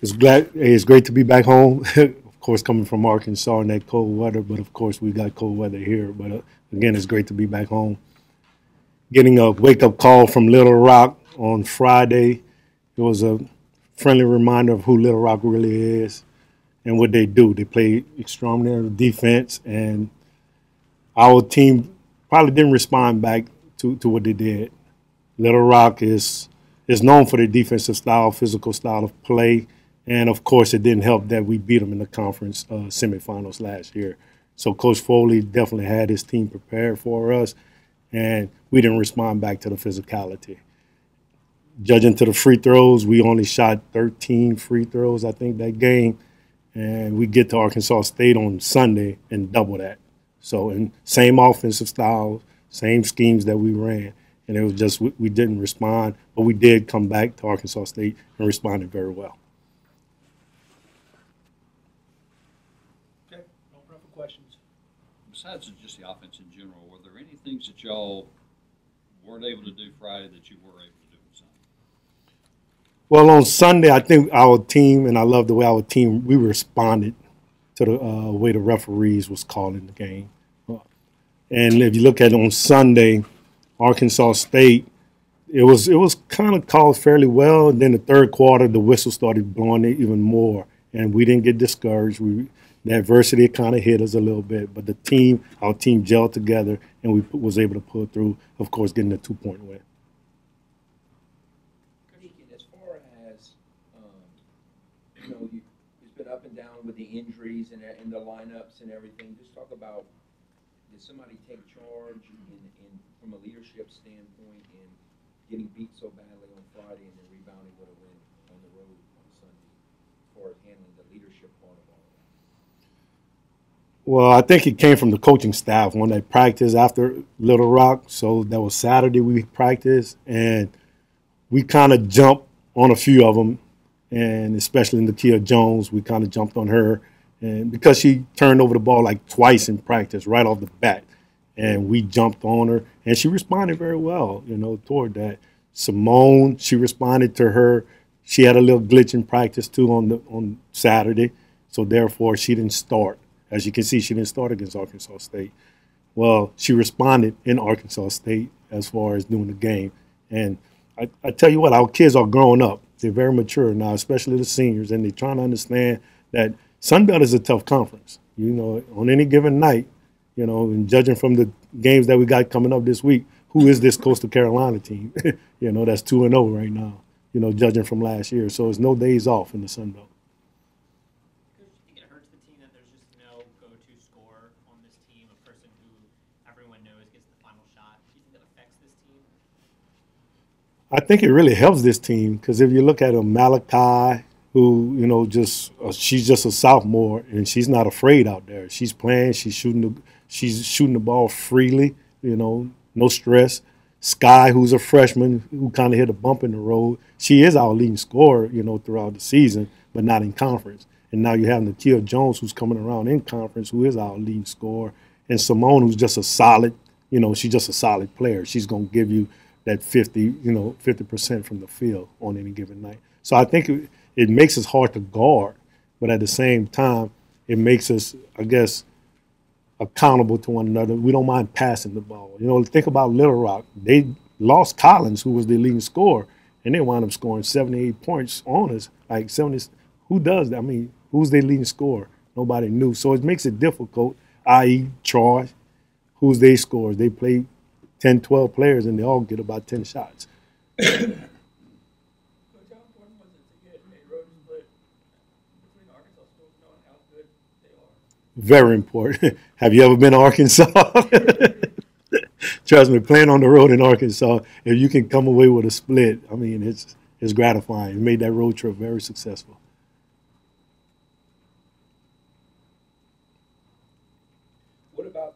It's great to be back home. Of course, coming from Arkansas in that cold weather, but of course we got cold weather here. But again, it's great to be back home. Getting a wake up call from Little Rock on Friday. It was a friendly reminder of who Little Rock really is and what they do. They play extraordinary defense, and our team probably didn't respond back to what they did. Little Rock is known for their defensive style, physical style of play, and of course, it didn't help that we beat them in the conference semifinals last year. So Coach Foley definitely had his team prepared for us, and we didn't respond back to the physicality. Judging to the free throws, we only shot 13 free throws, I think, that game, and we get to Arkansas State on Sunday and double that. So, and same offensive style, same schemes that we ran, and it was just we didn't respond, but we did come back to Arkansas State and responded very well. Okay, open up for questions. Besides just the offense in general, were there any things that y'all weren't able to do Friday that you were able to do on Sunday? Well, on Sunday, I think our team, and I love the way our team, we responded to the way the referees was calling the game. And if you look at it on Sunday, Arkansas State, it was kind of called fairly well. And then the third quarter, the whistle started blowing it even more, and we didn't get discouraged. The adversity kind of hit us a little bit, but our team gelled together, and we was able to pull through. Of course, getting a 2-point win. Deacon, as far as it's been up and down with the injuries and the lineups and everything. Just talk about, did somebody take charge in from a leadership standpoint in getting beat so badly on Friday and then rebounding with a win on the road on Sunday, as far as handling the leadership part of all of that? Well, I think it came from the coaching staff when they practiced after Little Rock. So that was Saturday we practiced, and we kind of jumped on a few of them, and especially in Deacon Jones, we kind of jumped on her, and because she turned over the ball like twice in practice right off the bat, and we jumped on her, and she responded very well, toward that. Simone, she responded to her. She had a little glitch in practice too on Saturday, so therefore she didn't start. As you can see, she didn't start against Arkansas State. Well, she responded in Arkansas State as far as doing the game. And I tell you what, our kids are growing up. They're very mature now, especially the seniors, and they're trying to understand that Sun Belt is a tough conference. On any given night, and judging from the games that we got coming up this week, who is this Coastal Carolina team? That's 2-0 right now, judging from last year. So it's no days off in the Sun Belt. Do you think it hurts the team that there's just no go-to scorer on this team, a person who everyone knows gets the final shot? Do you think that affects this team? I think it really helps this team because if you look at Malachi, who she's just a sophomore and she's not afraid out there. She's playing, she's shooting the ball freely, no stress. Sky, who's a freshman, who kind of hit a bump in the road. She is our leading scorer, throughout the season, but not in conference. And now you have Deacon Jones, who's coming around in conference, who is our leading scorer, and Simone, who's just a solid, she's just a solid player. She's going to give you that 50% from the field on any given night. So I think it makes us hard to guard, but at the same time, it makes us, I guess, accountable to one another. We don't mind passing the ball. Think about Little Rock. They lost Collins, who was their leading scorer, and they wound up scoring 78 points on us. Like 70. Who does that? I mean, who's their leading scorer? Nobody knew. So it makes it difficult, i.e. Troy, who's their scorers. They play 10, 12 players, and they all get about 10 shots. Very important. Have you ever been to Arkansas? Trust me, playing on the road in Arkansas, if you can come away with a split, I mean, it's gratifying. It made that road trip very successful. What about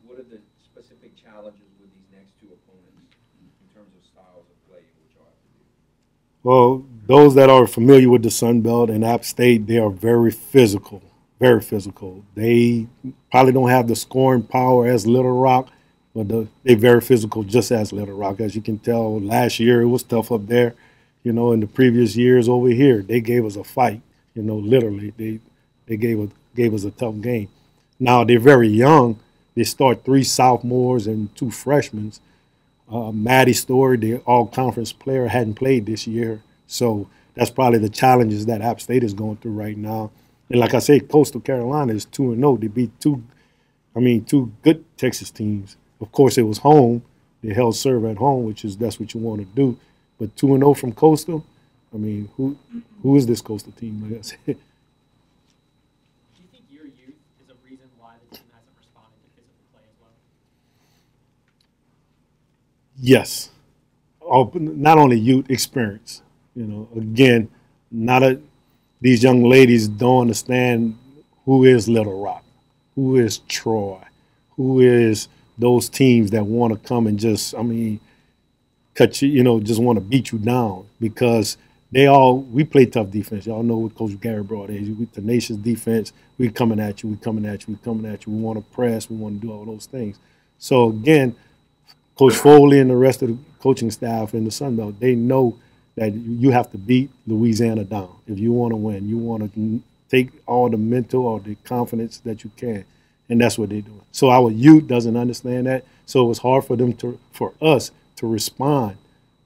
what are the specific challenges with these next two opponents in terms of styles of play and what y'all have to do? Well, those that are familiar with the Sun Belt and App State, they are very physical. Very physical. They probably don't have the scoring power as Little Rock, but they're very physical just as Little Rock. As you can tell, last year it was tough up there. You know, in the previous years over here, they gave us a fight. You know, literally, they gave us a tough game. Now they're very young. They start 3 sophomores and 2 freshmen. Maddie Story, the all-conference player, hadn't played this year, so that's probably the challenges that App State is going through right now. And like I said, Coastal Carolina is 2-0. They beat two good Texas teams. Of course, it was home. They held serve at home, that's what you want to do. But 2-0 from Coastal, I mean, who is this Coastal team? Like I said. Do you think your youth is a reason why the team hasn't responded to physical play as well? Yes. Not only youth, experience. You know, again, these young ladies don't understand who is Little Rock, who is Troy, who is those teams that want to come and just, cut you, just want to beat you down, because we play tough defense. Y'all know what Coach Gary brought in. We tenacious defense. We coming at you. We want to press. We want to do all those things. So again, Coach Foley and the rest of the coaching staff in the Sun Belt, they know that you have to beat Louisiana down if you want to win. You want to take all the mental or the confidence that you can, and that's what they're doing. So our youth doesn't understand that, so it was hard for us to respond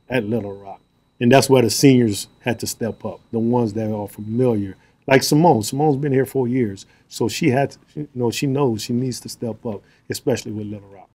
at Little Rock, and that's where the seniors had to step up, the ones that are familiar, like Simone. Simone's been here 4 years, so she knows she needs to step up, especially with Little Rock.